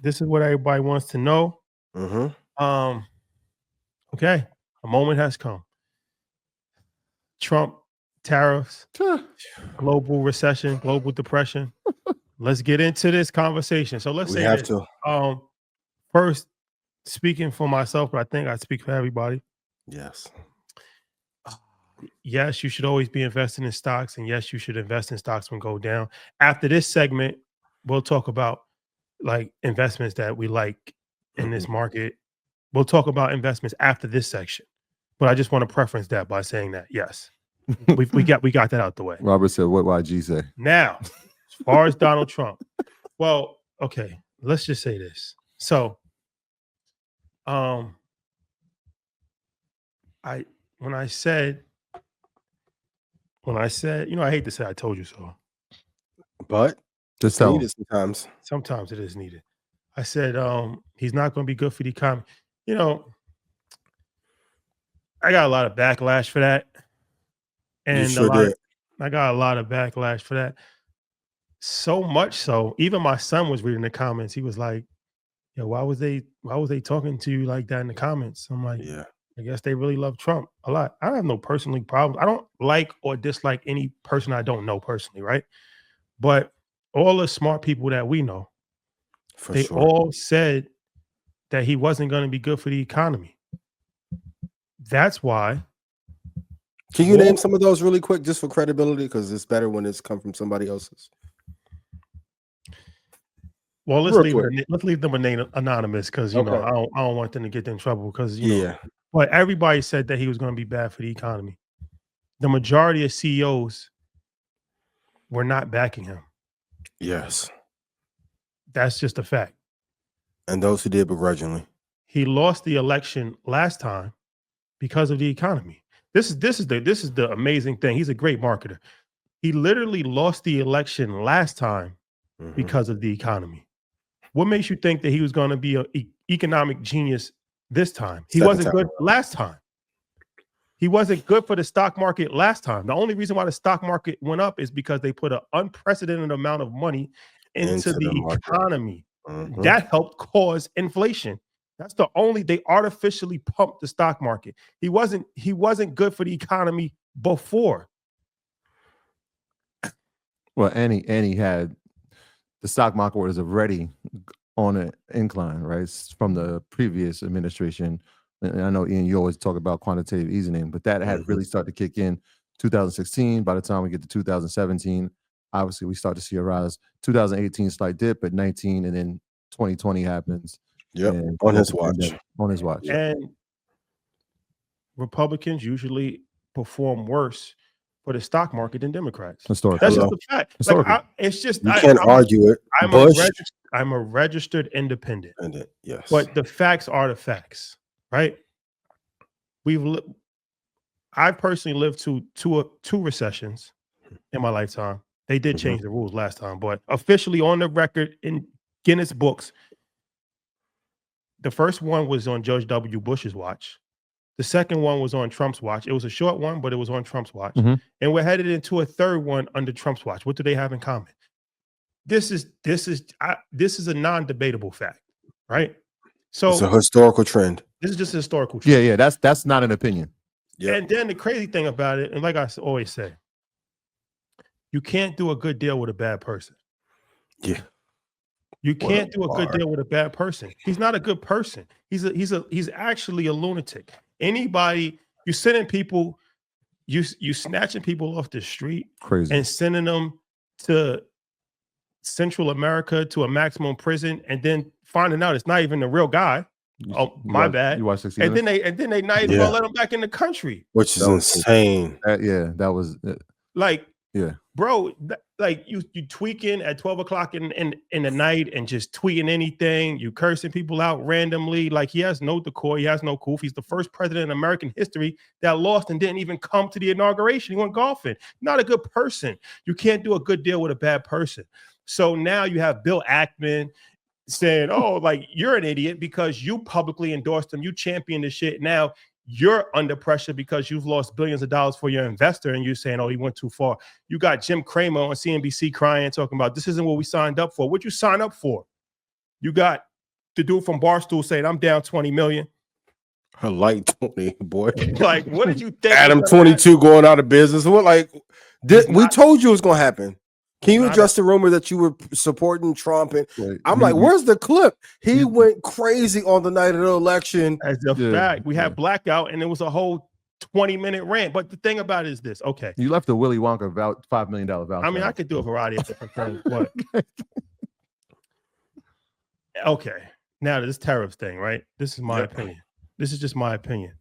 This is what everybody wants to know. Okay, a moment has come. Trump, tariffs, global recession, global depression. Let's get into this conversation. So let's say this. First, speaking for myself, but I think I speak for everybody. Yes. Yes, you should always be investing in stocks, and yes, you should invest in stocks when go down. After this segment, we'll talk about like investments that we like in this market. We'll talk about investments after this section, but I just want to preference that by saying that yes, we got that out the way. Robert said, "What YG say?" Now, as far as Donald Trump, well, okay, let's just say this. So, when I said, I hate to say I told you so, but just it's needed sometimes. Sometimes it is needed. I said, he's not going to be good for the economy. I got a lot of backlash for that. And I got a lot of backlash for that. So much so, even my son was reading the comments. He was like, "Yo, why was they talking to you like that in the comments?" I'm like, yeah, I guess they really love Trump a lot. I have no personal problems. I don't like or dislike any person I don't know personally, right? But all the smart people that we know, they all said that he wasn't going to be good for the economy. That's why. Can you name some of those really quick, just for credibility? Because it's better when it's come from somebody else's. Well, let's leave them anonymous because I don't want them to get in trouble because But everybody said that he was going to be bad for the economy. The majority of CEOs were not backing him. Yes, that's just a fact. And those who did begrudgingly. He lost the election last time because of the economy. This is the amazing thing. He's a great marketer. He literally lost the election last time because of the economy. What makes you think that he was going to be an economic genius this time? He wasn't good last time. He wasn't good for the stock market last time. The only reason why the stock market went up is because they put an unprecedented amount of money into the economy. That helped cause inflation. That's the only, they artificially pumped the stock market. He wasn't good for the economy before. Well, and he had the stock market was already on an incline, right? From the previous administration. And I know, Ian, you always talk about quantitative easing, but that had really started to kick in 2016. By the time we get to 2017, obviously we start to see a rise. 2018, slight dip at 19, and then 2020 happens. Yep, on his watch. On his watch. And Republicans usually perform worse for the stock market than Democrats. Historically. That's just a fact. Like, it's just you can't argue it. I'm a registered independent. Yes, but the facts are the facts, right? I personally lived two recessions in my lifetime. They did change the rules last time, but officially on the record in Guinness books, the first one was on George W. Bush's watch. The second one was on Trump's watch. It was a short one, but it was on Trump's watch. And we're headed into a third one under Trump's watch. What do they have in common? This is a non-debatable fact, right? So it's a historical trend. This is just a historical trend. Yeah, that's not an opinion. Yep. And then the crazy thing about it, and like I always say, you can't do a good deal with a bad person. Yeah. You can't do a good deal with a bad person. He's not a good person. He's actually a lunatic. Anybody, you sending people, you snatching people off the street, crazy, and sending them to Central America to a maximum prison, and then finding out it's not even the real guy. My bad. You watched 60 and then they not even gonna let him back in the country, which is insane. That was like, yeah, bro. Like you tweaking at 12 o'clock in the night and just tweeting anything. You cursing people out randomly. Like, he has no decor. He has no coof. He's the first president in American history that lost and didn't even come to the inauguration. He went golfing. Not a good person. You can't do a good deal with a bad person. So now you have Bill Ackman saying, oh, like, you're an idiot because you publicly endorsed him. You championed this shit. Now you're under pressure because you've lost billions of dollars for your investor, and you're saying, oh, he went too far. You got Jim Cramer on CNBC crying, talking about this isn't what we signed up for. What'd you sign up for? You got the dude from Barstool saying I'm down 20 million. A light 20, boy. Like, what did you think? Adam 22 going out of business. What we told you it was gonna happen. Can you address the rumor that you were supporting Trump? And I'm like, where's the clip? He went crazy on the night of the election. As a fact, we had blackout, and it was a whole 20-minute rant. But the thing about it is this, okay. You left the Willy Wonka $5 million voucher. I mean, I could do a variety of different things, but okay. Now this tariffs thing, right? This is my opinion. This is just my opinion.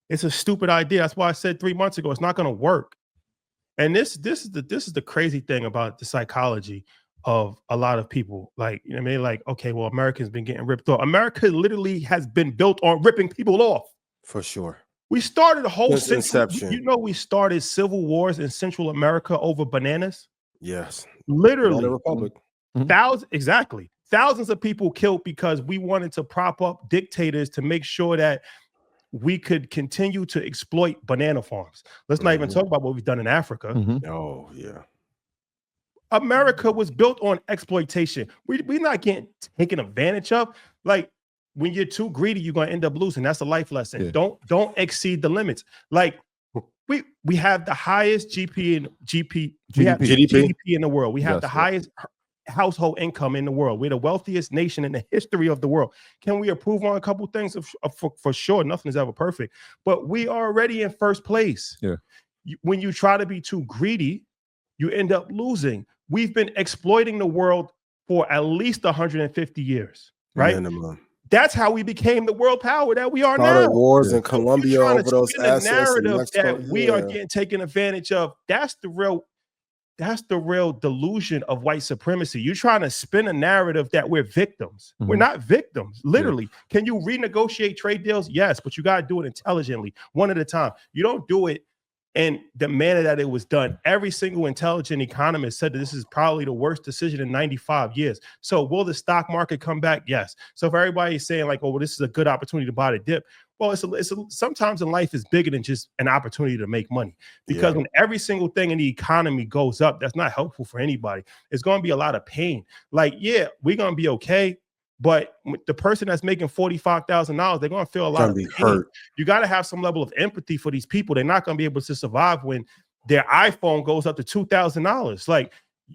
It's a stupid idea. That's why I said 3 months ago it's not going to work. And this is the crazy thing about the psychology of a lot of people. Like, you know what I mean? Like, okay, well, America's been getting ripped off. America literally has been built on ripping people off. For sure. We started a whole inception. You know, we started civil wars in Central America over bananas. Yes. Literally. The Republic. Thousands of people killed because we wanted to prop up dictators to make sure that we could continue to exploit banana farms. Let's not even talk about what we've done in Africa. Oh, yeah. America was built on exploitation. We're not getting taken advantage of. Like, when you're too greedy, you're gonna end up losing. That's a life lesson. Yeah. Don't exceed the limits. Like, we have the highest GDP in the world. We have the highest household income in the world. We're the wealthiest nation in the history of the world. Can we improve on a couple things? For sure, nothing is ever perfect, but we are already in first place. Yeah. When you try to be too greedy, you end up losing. We've been exploiting the world for at least 150 years, right? Minimum. That's how we became the world power that we are now. Wars in Colombia over those assets. Narrative that we are getting taken advantage of. That's the real delusion of white supremacy. You're trying to spin a narrative that we're victims. We're not victims, literally. Can you renegotiate trade deals? Yes, but you got to do it intelligently, one at a time. You don't do it in the manner that it was done. Every single intelligent economist said that this is probably the worst decision in 95 years. So will the stock market come back? Yes. So if everybody's saying like, oh, well, this is a good opportunity to buy the dip, well, sometimes in life is bigger than just an opportunity to make money, because when every single thing in the economy goes up, that's not helpful for anybody. It's going to be a lot of pain. Like, yeah, we're going to be okay, but the person that's making $45,000, they're going to feel a lot of pain. Hurt. You got to have some level of empathy for these people. They're not going to be able to survive when their iPhone goes up to $2,000. Like,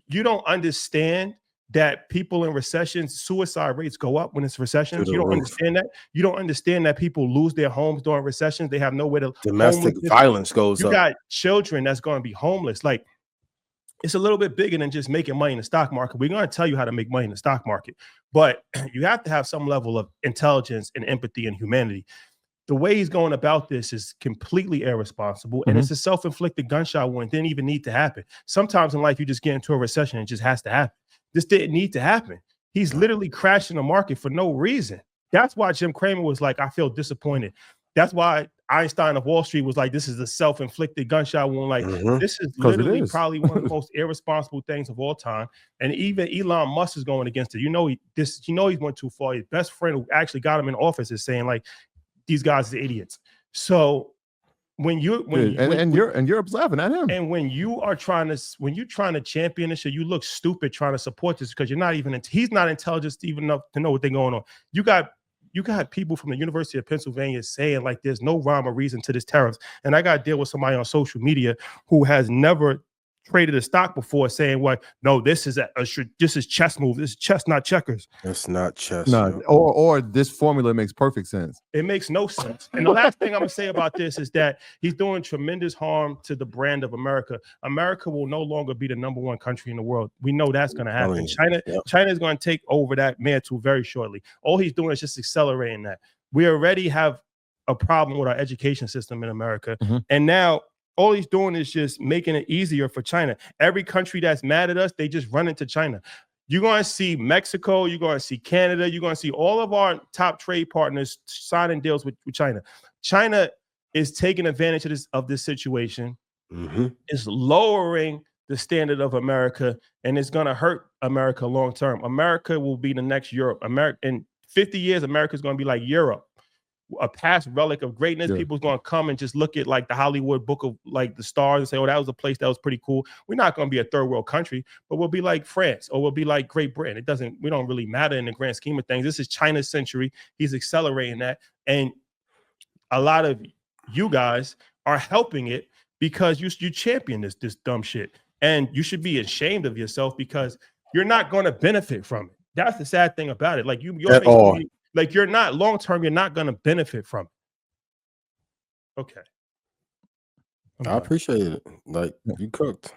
you don't understand that people in recessions, suicide rates go up when it's recessions. You don't understand that. You don't understand that people lose their homes during recessions. They have nowhere to. Domestic violence goes up. You got children that's going to be homeless. Like, it's a little bit bigger than just making money in the stock market. We're going to tell you how to make money in the stock market, but you have to have some level of intelligence and empathy and humanity. The way he's going about this is completely irresponsible, and it's a self-inflicted gunshot wound. Didn't even need to happen. Sometimes in life, you just get into a recession and it just has to happen. This didn't need to happen. He's literally crashing the market for no reason. That's why Jim Cramer was like, I feel disappointed. That's why Einstein of Wall Street was like, this is a self-inflicted gunshot wound. Like, this is literally probably one of the most irresponsible things of all time. And even Elon Musk is going against it. He went too far. His best friend who actually got him in office is saying like, these guys are idiots. So Europe's laughing at him. And when you're trying to champion this shit, you look stupid trying to support this because he's not intelligent even enough to know what they're going on. You got people from the University of Pennsylvania saying like there's no rhyme or reason to this tariffs. And I got to deal with somebody on social media who has never traded a stock before saying, well, no, this is chess move. This is chess, not checkers. It's not chess. No, or this formula makes perfect sense. It makes no sense. And the last thing I'm going to say about this is that he's doing tremendous harm to the brand of America. America will no longer be the #1 country in the world. We know that's going to happen. China is going to take over that mantle very shortly. All he's doing is just accelerating that. We already have a problem with our education system in America. And now all he's doing is just making it easier for China. Every country that's mad at us, they just run into China. You're going to see Mexico. You're going to see Canada. You're going to see all of our top trade partners signing deals with China. China is taking advantage of this situation. It's lowering the standard of America, and it's going to hurt America long term. America will be the next Europe. In 50 years, America is going to be like Europe. a past relic of greatness. Yeah. People's going to come and just look at like the Hollywood book of like the stars and say, oh, that was a place that was pretty cool. We're not going to be a third world country, but we'll be like France or we'll be like Great Britain. We don't really matter in the grand scheme of things. This is China's century. He's accelerating that. And a lot of you guys are helping it because you champion this dumb shit. And you should be ashamed of yourself because you're not going to benefit from it. That's the sad thing about it. Like you're like you're not long term, you're not going to benefit from it. Okay. I appreciate it. Like you cooked.